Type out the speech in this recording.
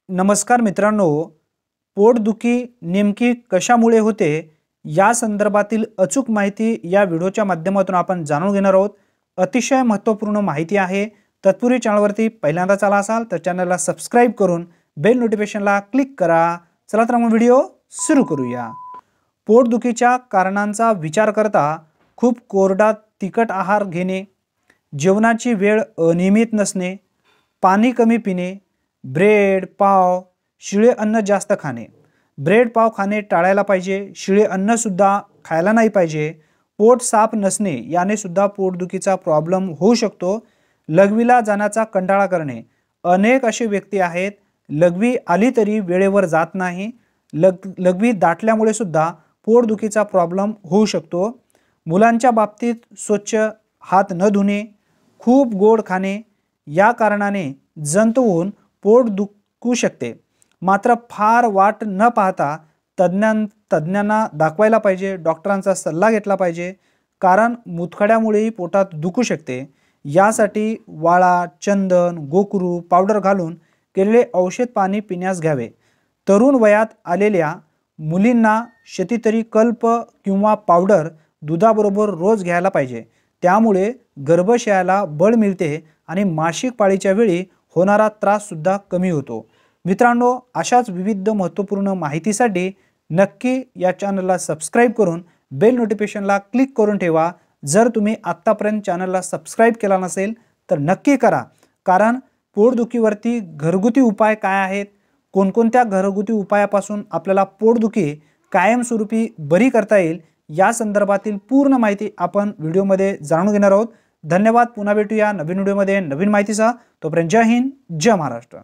नमस्कार मित्रांनो, पोटदुखी नेमकी कशामुळे होते या संदर्भातील अचूक माहिती या व्हिडिओच्या माध्यमातून आपण जाणून घेणार आहोत। अतिशय महत्त्वपूर्ण माहिती आहे। तत्पूर्वी चॅनलवरती पहिल्यांदा आला असाल तर चॅनलला सबस्क्राइब करून बेल नोटिफिकेशनला क्लिक करा। चला तर मग व्हिडिओ सुरू करूया। पोटदुखीच्या कारणांचा विचार करता खूप कोरडा तिखट आहार घेणे, जेवणाची वेळ अनियमित नसणे, पाणी कमी पिणे, ब्रेड, पाव, शिळे अन्न जास्त खाणे। ब्रेड, पाव खाणे टाळायला पाहिजे। शिळे अन्न सुद्धा खायला नाही पाहिजे। पोट साफ नसणे याने सुद्धा पोटदुखीचा प्रॉब्लेम होऊ शकतो। लघवीला जाण्याचा कंटाळा करणे, अनेक असे व्यक्ती आहेत लघवी आली तरी वेळेवर जात नाही। लघवी दाटल्यामुळे सुद्धा पोटदुखीचा प्रॉब्लेम होऊ शकतो। मुलांच्या बाबतीत स्वच्छ हात न धुणे, खूप गोड खाणे या कारणाने जंत होऊन पोट दुखू शकते। मात्र फार वाट न पाहता तज्ञांना दाखवायला पाहिजे, डॉक्टरांचा सल्ला घेतला पाहिजे, कारण मुतखड्यामुळेही पोटात दुखू शकते। यासाठी वाळा, चंदन, गोकरू पावडर घालून केलेले औषध पाणी पिण्यास घ्यावे। तरुण वयात आलेल्या मुलींना क्षतितरी कल्प किंवा पावडर दुधाबरोबर रोज घ्यायला पाहिजे। त्यामुळे गर्भाशयाला बळ मिळते आणि मासिक पाळीच्या वेळी होणारा त्रास सुद्धा कमी होतो। मित्रांनो, अशाच विविध महत्त्वपूर्ण माहितीसाठी नक्की या चॅनलला सबस्क्राइब करून बेल नोटिफिकेशनला क्लिक करून ठेवा। जर तुम्ही आत्तापर्यंत चॅनलला सबस्क्राइब केला नसेल तर नक्की करा, कारण पोटदुखीवरती घरगुती उपाय काय आहेत, कोणकोणत्या घरगुती उपायापासून आपल्याला पोटदुखी कायमस्वरूपी बरी करता येईल या संदर्भातील पूर्ण माहिती आपण व्हिडिओमध्ये जाणून घेणार आहोत। धन्यवाद। पुन्हा भेटूया नवीन व्हिडिओमध्ये नवीन माहितीसह। तोपर्यंत जय हिंद, जय महाराष्ट्र।